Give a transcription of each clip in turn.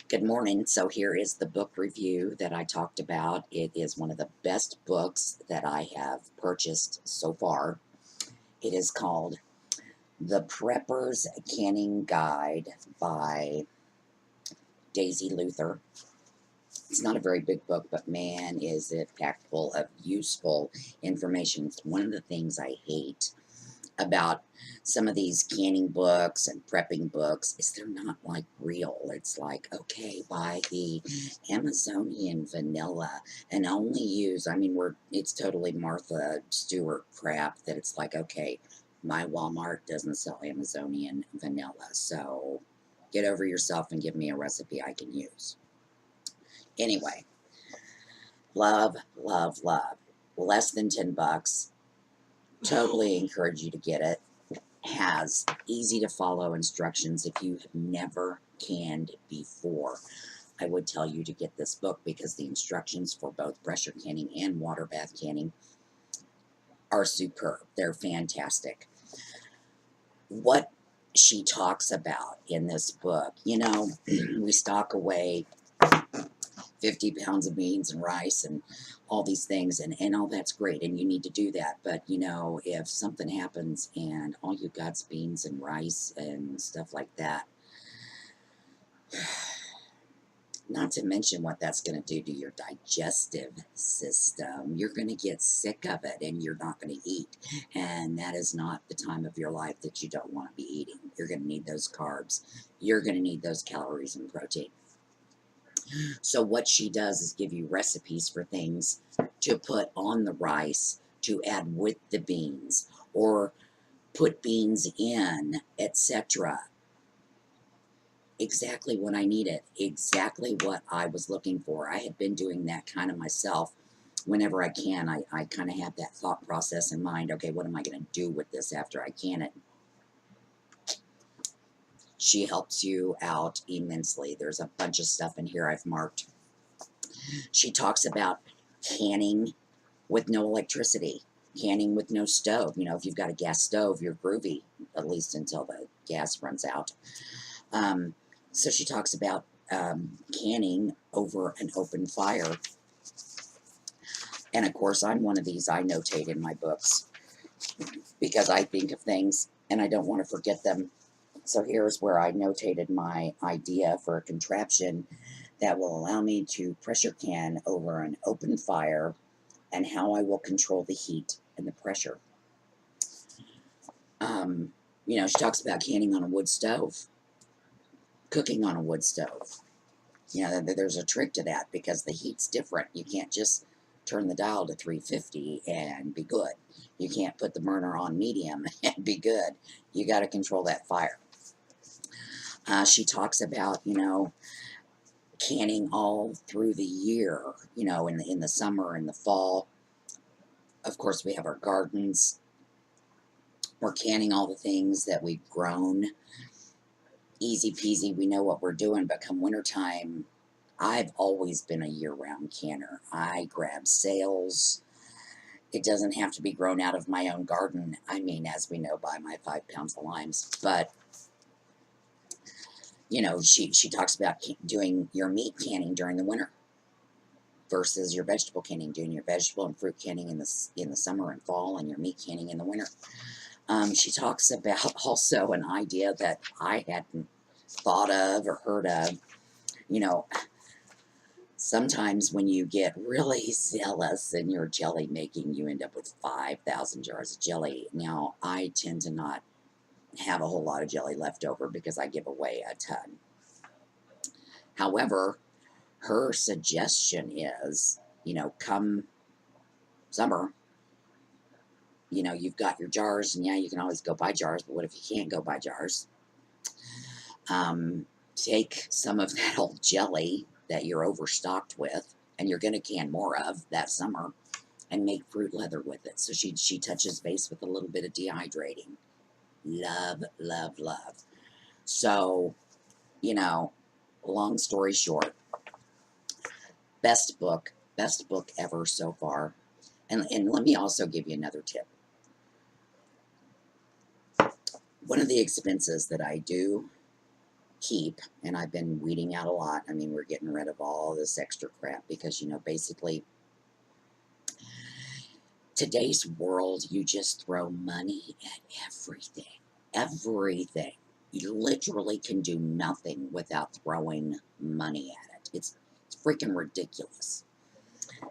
Good morning. So here is the book review that I talked about. It is one of the best books that I have purchased so far. It is called The Prepper's Canning Guide by Daisy Luther. It's not a very big book, but man, is it packed full of useful information. It's one of the things I hate about some of these canning books and prepping books is they're not like real. It's like, okay, buy the Amazonian vanilla and only use, it's totally Martha Stewart crap that it's like, okay, my Walmart doesn't sell Amazonian vanilla, so get over yourself and give me a recipe I can use. Anyway, love, love, love. Less than 10 bucks. Totally encourage you to get it. Has easy to follow instructions. If you have never canned before, I would tell you to get this book because the instructions for both pressure canning and water bath canning are superb. They're fantastic. What she talks about in this book, we stock away 50 pounds of beans and rice and all these things, and all that's great, and you need to do that. But, if something happens and all you got's beans and rice and stuff like that, not to mention what that's going to do to your digestive system. You're going to get sick of it and you're not going to eat. And that is not the time of your life that you don't want to be eating. You're going to need those carbs. You're going to need those calories and protein. So what she does is give you recipes for things to put on the rice to add with the beans or put beans in, etc. Exactly what I needed, exactly what I was looking for. I had been doing that kind of myself. Whenever I can, I kind of have that thought process in mind. Okay, what am I going to do with this after I can it? She helps you out immensely. There's a bunch of stuff in here I've marked. She talks about canning with no electricity, canning with no stove. If you've got a gas stove, you're groovy, at least until the gas runs out. So she talks about canning over an open fire. And of course, I'm one of these. I notate in my books because I think of things and I don't want to forget them. So here's where I notated my idea for a contraption that will allow me to pressure can over an open fire and how I will control the heat and the pressure. She talks about canning on a wood stove, cooking on a wood stove. There's a trick to that because the heat's different. You can't just turn the dial to 350 and be good. You can't put the burner on medium and be good. You got to control that fire. She talks about, canning all through the year, in the summer and the fall. Of course, we have our gardens. We're canning all the things that we've grown. Easy peasy, we know what we're doing, but come wintertime, I've always been a year-round canner. I grab sales. It doesn't have to be grown out of my own garden. As we know, by my 5 pounds of limes. But, she talks about doing your meat canning during the winter versus your vegetable canning, doing your vegetable and fruit canning in the summer and fall, and your meat canning in the winter. She talks about also an idea that I hadn't thought of or heard of. Sometimes when you get really zealous in your jelly making, you end up with 5,000 jars of jelly. Now, I tend to not have a whole lot of jelly left over because I give away a ton. However, her suggestion is, come summer, you've got your jars, and yeah, you can always go buy jars, but what if you can't go buy jars? Take some of that old jelly that you're overstocked with, and you're going to can more of that summer, and make fruit leather with it. So she touches base with a little bit of dehydrating. Love, love, love. So, long story short, best book ever so far. And let me also give you another tip. One of the expenses that I do keep, and I've been weeding out a lot. I mean, we're getting rid of all this extra crap because, you know, basically today's world, you just throw money at everything. Everything. You literally can do nothing without throwing money at it. It's freaking ridiculous.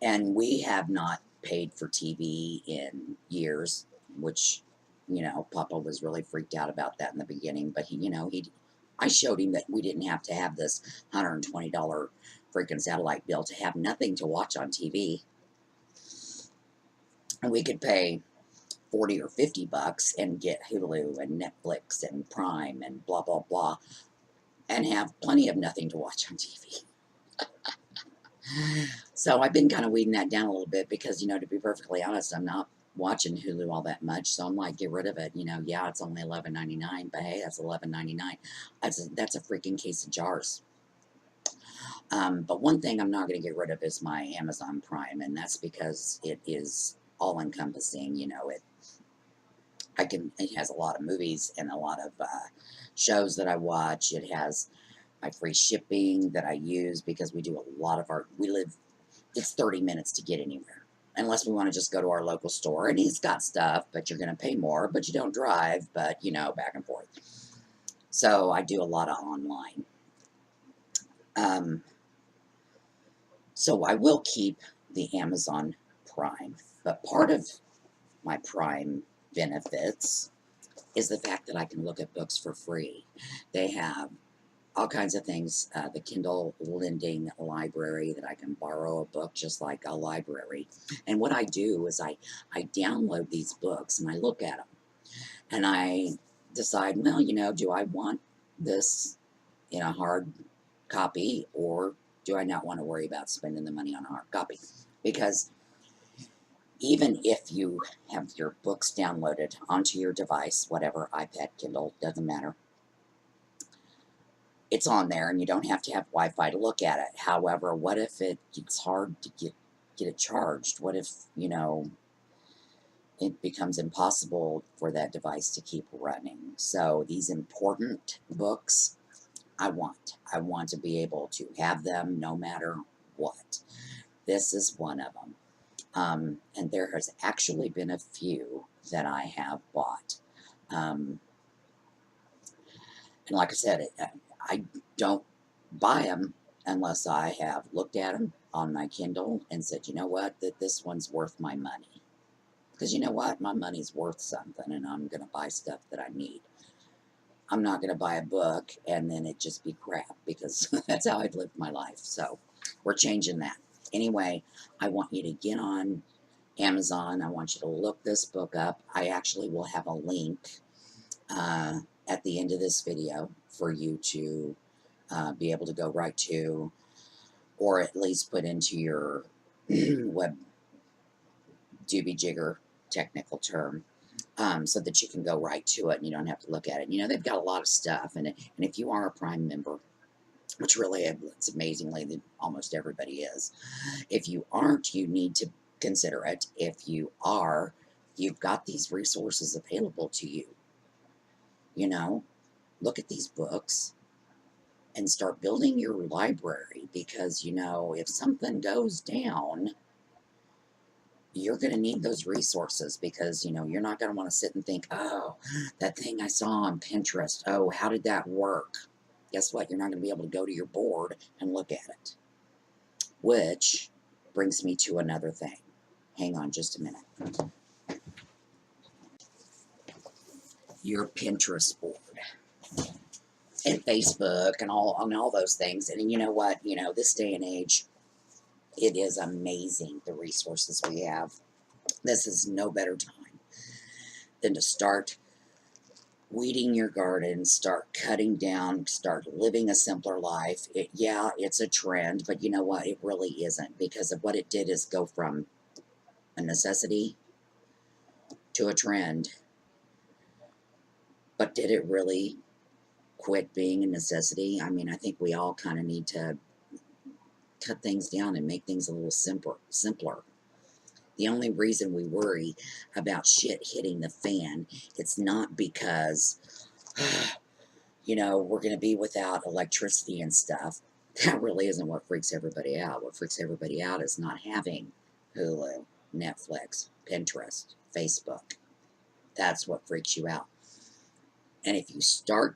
And we have not paid for TV in years, which, you know, Papa was really freaked out about that in the beginning. But I showed him that we didn't have to have this $120 freaking satellite bill to have nothing to watch on TV. And we could pay 40 or 50 bucks and get Hulu and Netflix and Prime and blah, blah, blah, and have plenty of nothing to watch on TV. So I've been kind of weeding that down a little bit because, you know, to be perfectly honest, I'm not watching Hulu all that much. So I'm like, get rid of it. You know, yeah, it's only $11.99, but hey, that's $11.99. That's a freaking case of jars. But one thing I'm not going to get rid of is my Amazon Prime, and that's because it is all encompassing. You know, it has a lot of movies and a lot of shows that I watch. It has my free shipping that I use because we do a lot of it's 30 minutes to get anywhere. Unless we want to just go to our local store, and he's got stuff, but you're going to pay more, but you don't drive, but, you know, back and forth. So I do a lot of online. So I will keep the Amazon Prime, but part of my Prime benefits is the fact that I can look at books for free. They have all kinds of things, the Kindle lending library that I can borrow a book just like a library. And what I do is I download these books and I look at them. And I decide, well, you know, do I want this in a hard copy, or do I not want to worry about spending the money on a hard copy? Because even if you have your books downloaded onto your device, whatever, iPad, Kindle, doesn't matter, it's on there and you don't have to have Wi-Fi to look at it. However, what if it's hard to get it charged? What if, you know, it becomes impossible for that device to keep running? So these important books, I want to be able to have them no matter what. This is one of them. And there has actually been a few that I have bought. And like I said, I don't buy them unless I have looked at them on my Kindle and said, you know what, that this one's worth my money. Because you know what, my money's worth something, and I'm going to buy stuff that I need. I'm not going to buy a book and then it just be crap, because that's how I've lived my life. So we're changing that. Anyway, I want you to get on Amazon. I want you to look this book up. I actually will have a link at the end of this video for you to be able to go right to, or at least put into your web doobie-jigger technical term, so that you can go right to it and you don't have to look at it. You know, they've got a lot of stuff, and if you are a Prime member, which really, it's amazingly that almost everybody is. If you aren't, you need to consider it. If you are, you've got these resources available to you. You know, look at these books and start building your library, because, you know, if something goes down, you're going to need those resources, because, you know, you're not going to want to sit and think, oh, that thing I saw on Pinterest, oh, how did that work? Guess what? You're not going to be able to go to your board and look at it. Which brings me to another thing. Hang on just a minute. Your Pinterest board and Facebook and all those things. And you know what? You know, this day and age, it is amazing the resources we have. This is no better time than to start weeding your garden, start cutting down, start living a simpler life. Yeah, it's a trend, but you know what? It really isn't, because of what it did is go from a necessity to a trend. But did it really quit being a necessity? I mean, I think we all kind of need to cut things down and make things a little simpler. The only reason we worry about shit hitting the fan, it's not because, you know, we're going to be without electricity and stuff. That really isn't what freaks everybody out. What freaks everybody out is not having Hulu, Netflix, Pinterest, Facebook. That's what freaks you out. And if you start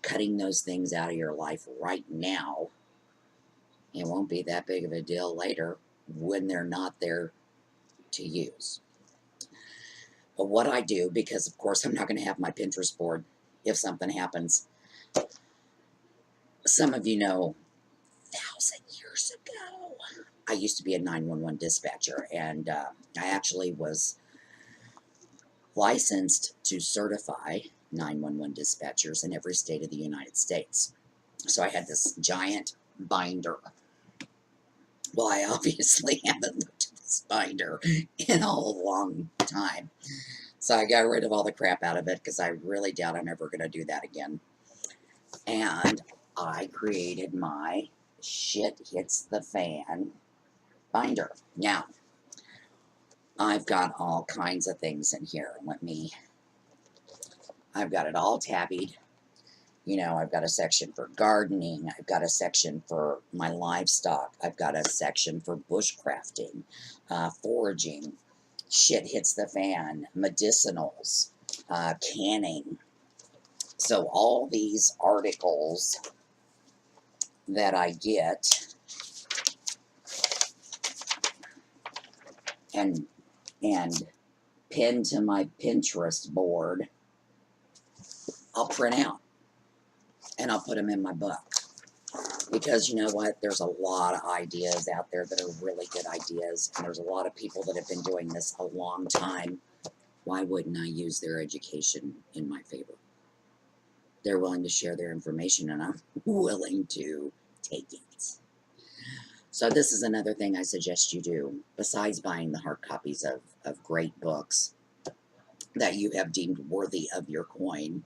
cutting those things out of your life right now, it won't be that big of a deal later when they're not there to use. But what I do, because of course I'm not going to have my Pinterest board if something happens. Some of you know, 1,000 years ago, I used to be a 911 dispatcher, and I actually was licensed to certify 911 dispatchers in every state of the United States. So I had this giant binder. Well, I obviously haven't looked at this binder in a long time. So I got rid of all the crap out of it because I really doubt I'm ever going to do that again. And I created my Shit Hits the Fan binder. Now, I've got all kinds of things in here. I've got it all tabbied. You know, I've got a section for gardening. I've got a section for my livestock. I've got a section for bushcrafting, foraging, shit hits the fan, medicinals, canning. So all these articles that I get and pinned to my Pinterest board, I'll print out and I'll put them in my book. Because you know what? There's a lot of ideas out there that are really good ideas, and there's a lot of people that have been doing this a long time. Why wouldn't I use their education in my favor? They're willing to share their information, and I'm willing to take it. So this is another thing I suggest you do, besides buying the hard copies of great books that you have deemed worthy of your coin.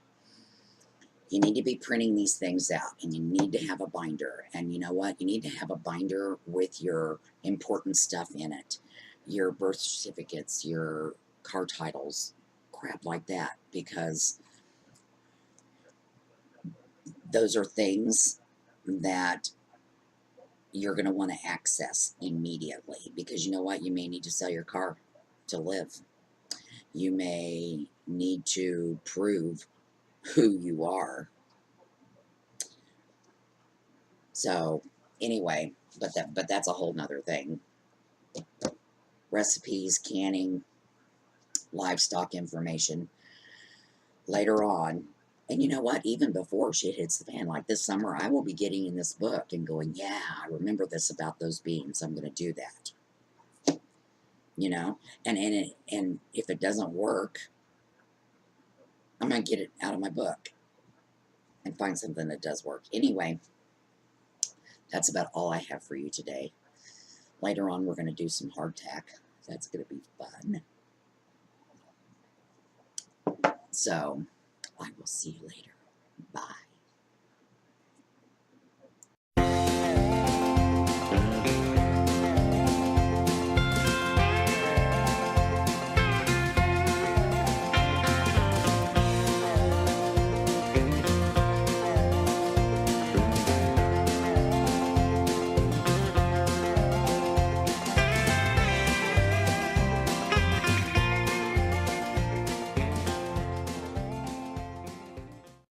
You need to be printing these things out, and you need to have a binder. And you know what? You need to have a binder with your important stuff in it. Your birth certificates, your car titles, crap like that. Because those are things that you're going to want to access immediately. Because you know what? You may need to sell your car to live. You may need to prove who you are. So anyway, but that's a whole nother thing. Recipes, canning, livestock information later on. And you know what? Even before shit hits the fan, like this summer, I will be getting in this book and going, yeah, I remember this about those beans. I'm going to do that. You know? And if it doesn't work, I'm going to get it out of my book and find something that does work. Anyway, that's about all I have for you today. Later on, we're going to do some hardtack. That's going to be fun. So, I will see you later. Bye.